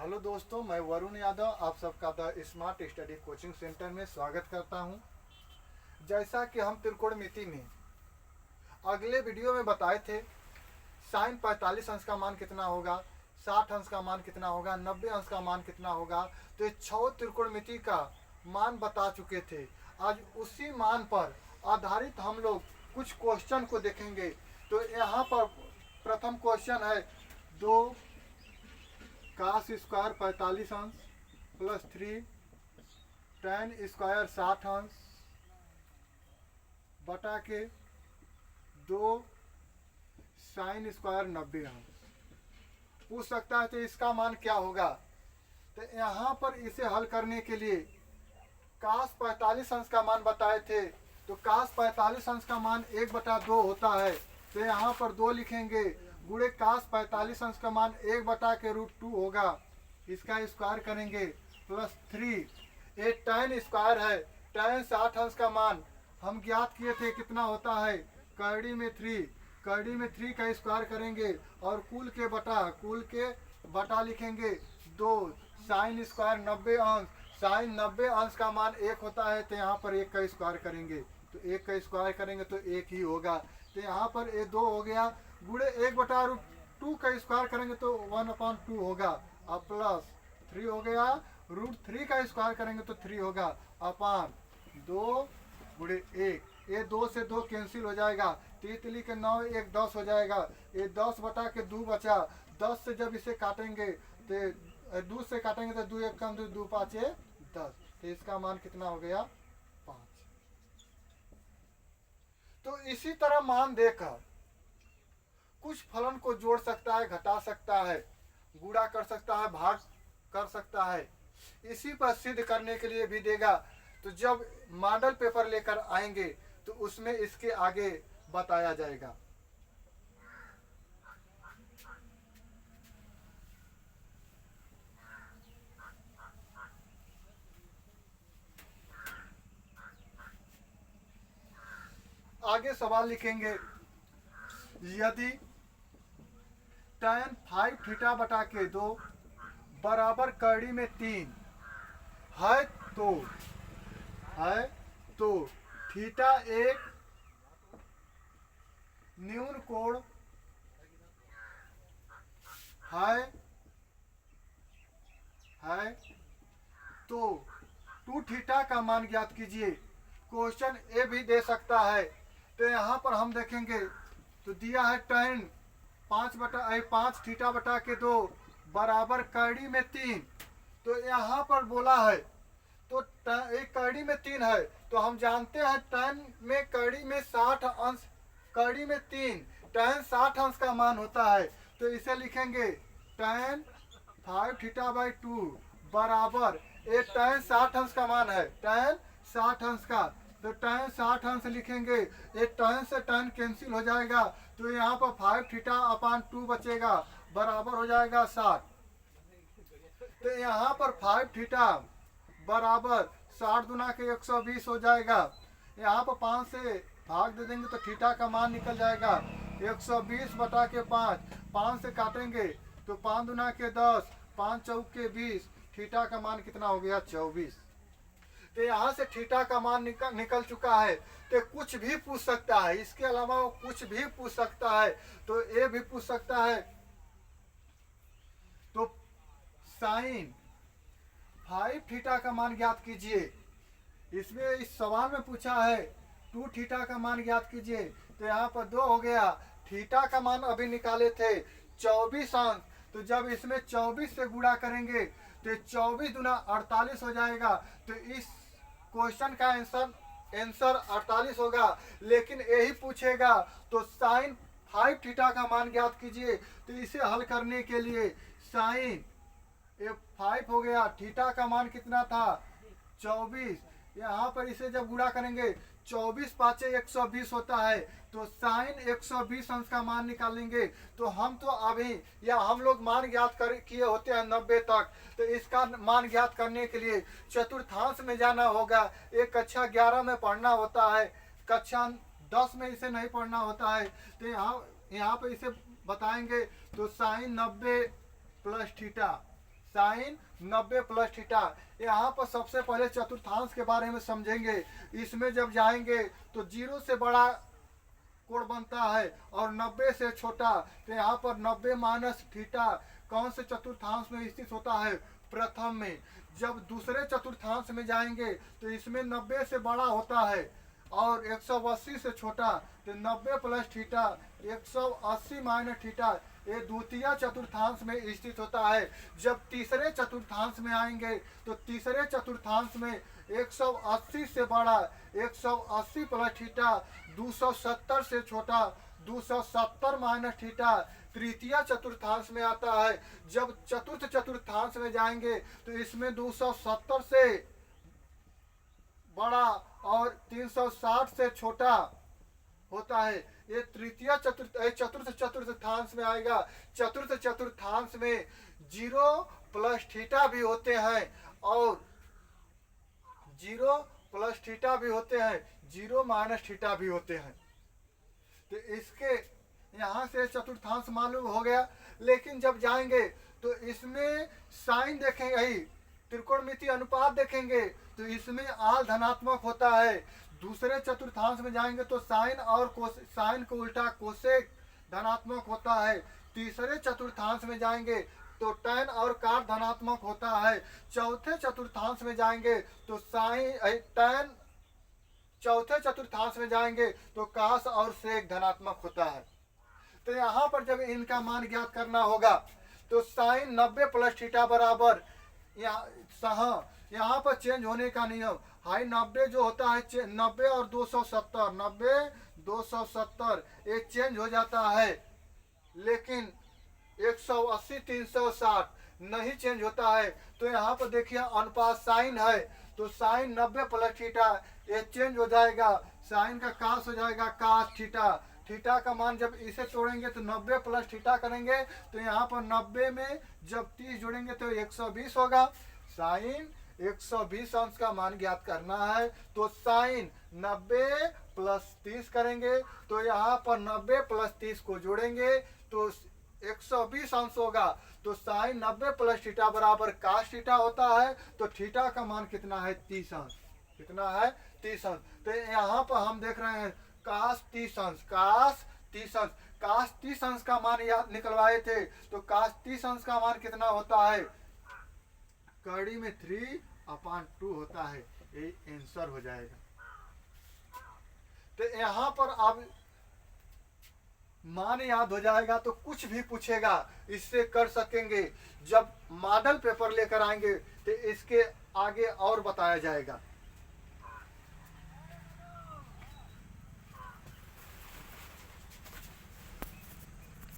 Hello दोस्तों, मैं वरुण यादव आप सबका the smart study coaching centre में स्वागत करता हूं। जैसा कि हम त्रिकोणमिति में अगले वीडियो में बताए थे, साइन 45 अंश का मान कितना होगा, 60 अंश का मान कितना होगा, 90 अंश का मान कितना होगा। तो ये 6 त्रिकोणमिति का मान बता चुके थे। आज उसी मान पर आधारित हम लोग कुछ क्वेश्चन को देखेंगे। तो यहाँ पर प्रथम क्वेश्चन है, 2 कास स्क्वायर 45 अंश प्लस 3 tan स्क्वायर 60 अंश बटा के 2 साइन स्क्वायर 90 अंश पूछ सकता है। तो इसका मान क्या होगा? तो यहाँ पर इसे हल करने के लिए कास 45 अंश का मान बताए थे। तो कास 45 अंश का मान 1/2 होता है। तो यहाँ पर 2 लिखेंगे, गुणे कास 45 अंश का मान 1/√2 होगा। इसका स्क्वायर करेंगे प्लस 3। ये tan स्क्वायर है। tan 60 अंश का मान हम ज्ञात किए थे कितना होता है, करड़ी में 3। करड़ी में 3 का स्क्वायर करेंगे और कुल के बटा लिखेंगे 2 साइन स्क्वायर 90 अंश। साइन 90 अंश का मान 1 होता है। तो यहाँ पर 1 का स्क्वायर करेंगे, तो 1 का स्क्वायर करेंगे तो 1 ही होगा। तो यहाँ पर ये 2 हो गया, गुणे 1/√2 का स्क्वायर करेंगे तो 1/2 होगा। अब प्लस 3 हो गया, √3 का स्क्वायर करेंगे तो 3 होगा, अपान 2 गुणे 1। ये 2 से 2 कैंसिल हो जाएगा, 3 के 9 1 10 हो जाएगा। ये 10/2 बचा। 10 से जब इसे काटेंगे तो 2 से काटेंगे तो 2 1 कम 2 2 5 10। तो इसका मान कितना हो गया, 5। तो इसी तरह मान देकर कुछ फलन को जोड़ सकता है, घटा सकता है, गुणा कर सकता है, भाग कर सकता है। इसी पर सिद्ध करने के लिए भी देगा। तो जब मॉडल पेपर लेकर आएंगे तो उसमें इसके आगे बताया जाएगा। आगे सवाल लिखेंगे, यदि tan 5 थीटा बटा के 2 बराबर करड़ी में 3 है तो थीटा एक न्यून कोण है तो 2 थीटा का मान ज्ञात कीजिए। क्वेश्चन ए भी दे सकता है। तो यहाँ पर हम देखेंगे तो दिया है tan 5 थीटा बटा के 2 बराबर करड़ी में 3। तो यहाँ पर बोला है तो एक करड़ी में 3 है, तो हम जानते हैं tan में करड़ी में 60 अंश, करड़ी में 3 tan 60 अंश का मान होता है। तो इसे लिखेंगे tan 5 थीटा बाई 2 बराबर, ये tan 60 अंश का मान है, tan 60 अंश का। तो tan 60 अंश लिखेंगे, ये tan से tan कैंसिल हो जाएगा। तो यहाँ पर 5 थीटा अपान 2 बचेगा, बराबर हो जाएगा 60। तो यहाँ पर 5 थीटा बराबर 60 गुना के 120 हो जाएगा। यहाँ पर 5 से भाग दे देंगे तो थीटा का मान निकल जाएगा 120 बटा के 5 से काटेंगे तो 5 गुना के 10, 5 चौक के 20, थीटा का मान कितना हो गया, 24। तो यहाँ से थीटा का मान निकल चुका है। तो कुछ भी पूछ सकता है, इसके अलावा वो कुछ भी पूछ सकता है। तो ये भी पूछ सकता है, तो साइन 5 थीटा का मान ज्ञात कीजिए। इसमें इस सवाल में पूछा है 2 थीटा का मान ज्ञात कीजिए। तो यहाँ पर 2 हो गया, थीटा का मान अभी निकाले थे 24 अंश। तो जब इसमें 24 से गुणा करेंगे तो 24 गुना 48 हो जाएगा। तो इस क्वेश्चन का आंसर 48 होगा। लेकिन यही पूछेगा तो साइन 5 थीटा का मान ज्ञात कीजिए। तो इसे हल करने के लिए साइन 5 हो गया, थीटा का मान कितना था, 24। यहाँ पर इसे जब गुणा करेंगे 24 5 120 होता है। तो साइन 120 अंश का मान निकालेंगे। तो हम तो अभी या हम लोग मान ज्ञात किए होते हैं 90 तक। तो इसका मान ज्ञात करने के लिए चतुर्थांश में जाना होगा। एक कक्षा 11 में पढ़ना होता है, कक्षा 10 में इसे नहीं पढ़ना होता है। तो यहाँ पे इसे बताएंगे तो sine 90 plus theta, sine 90 plus theta. यहाँ पर सबसे पहले चतुर्थांश के बारे में समझेंगे। इसमें जब जाएंगे तो 0 से बड़ा कोण बनता है और 90 से छोटा। तो यहाँ पर 90 माइनस थीटा कौन से चतुर्थांश में स्थित होता है? प्रथम में। जब दूसरे चतुर्थांश में जाएंगे तो इसमें 90 से बड़ा होता है और 180 से छोटा। तो 90 प्लस थीटा 180 माइनस थीटा ये द्वितीय चतुर्थांश में स्थित होता है। जब तीसरे चतुर्थांश में आएंगे तो तीसरे चतुर्थांश में 180 से बड़ा 180 प्लस थीटा 270 से छोटा 270 माइनस थीटा तृतीय चतुर्थांश में आता है। जब चतुर्थ चतुर्थांश में जाएंगे तो इसमें 270 से बड़ा और 360 से छोटा होता है। ये तृतीय चतुर्थ चतुर्थांश में आएगा। चतुर्थ चतुर्थांश में 0 प्लस थीटा भी होते हैं और 0 प्लस थीटा भी होते हैं, 0 माइनस थीटा भी होते हैं। तो इसके यहाँ से चतुर्थांश मालूम हो गया। लेकिन जब जाएंगे तो इसमें साइन देखेंगे, यही त्रिकोणमितीय अनुपात देखेंगे तो इसमें आल धनात्मक होता है। दूसरे चतुर्थांश में जाएंगे तो साइन और साइन को उल्टा कोसेक धनात्मक होता है। तीसरे चतुर्थांश में जाएंगे तो टैन और काट धनात्मक होता है। चौथे चतुर्थांश में जाएंगे तो साइन टैन, चौथे चतुर्थांश में जाएंगे तो कास और सेक धनात्मक होता है। तो यहाँ पर जब इनका मान ज्ञात करना होगा तो साइन 90 प्लस थीटा बराबर यहाँ पर चेंज होने का नियम हाई 90 जो होता है 90 और 270, 90 270 ये चेंज हो जाता है। लेकिन 180 360 नहीं चेंज होता है। तो यहाँ पर देखिए अनुपात साइन है तो साइन 90 प्लस थीटा ये चेंज हो जाएगा। साइन का कास हो जाएगा कास थीटा। थीटा का मान जब इसे तोड़ेंगे तो 90 प्लस थीटा करेंगे तो यहाँ पर 90 में जब 30 जोड़ेंगे तो 120 होगा। साइन 120 अंश का मान ज्ञात करना है तो साइन 90 प्लस 30 करेंगे तो यहाँ पर 90 प्लस 30 को जोड़ेंगे तो 120 अंश होगा। तो साइन 90 प्लस थीटा बराबर कास थीटा होता है। तो थीटा का मान कितना है? 30 अंश। कितना है? 30 अंश। तो यहाँ पर हम देख रहे हैं कास 30 अंश, कास 30 अंश। कास 30 अंश का मान याद निकलवाए थे तो कास 30 अंश का मान कितना होता है? कड़ी में 3/2 होता है। ये आंसर हो जाएगा। तो यहाँ पर अब मान याद हो जाएगा तो कुछ भी पूछेगा इससे कर सकेंगे। जब मॉडल पेपर लेकर आएंगे तो इसके आगे और बताया जाएगा।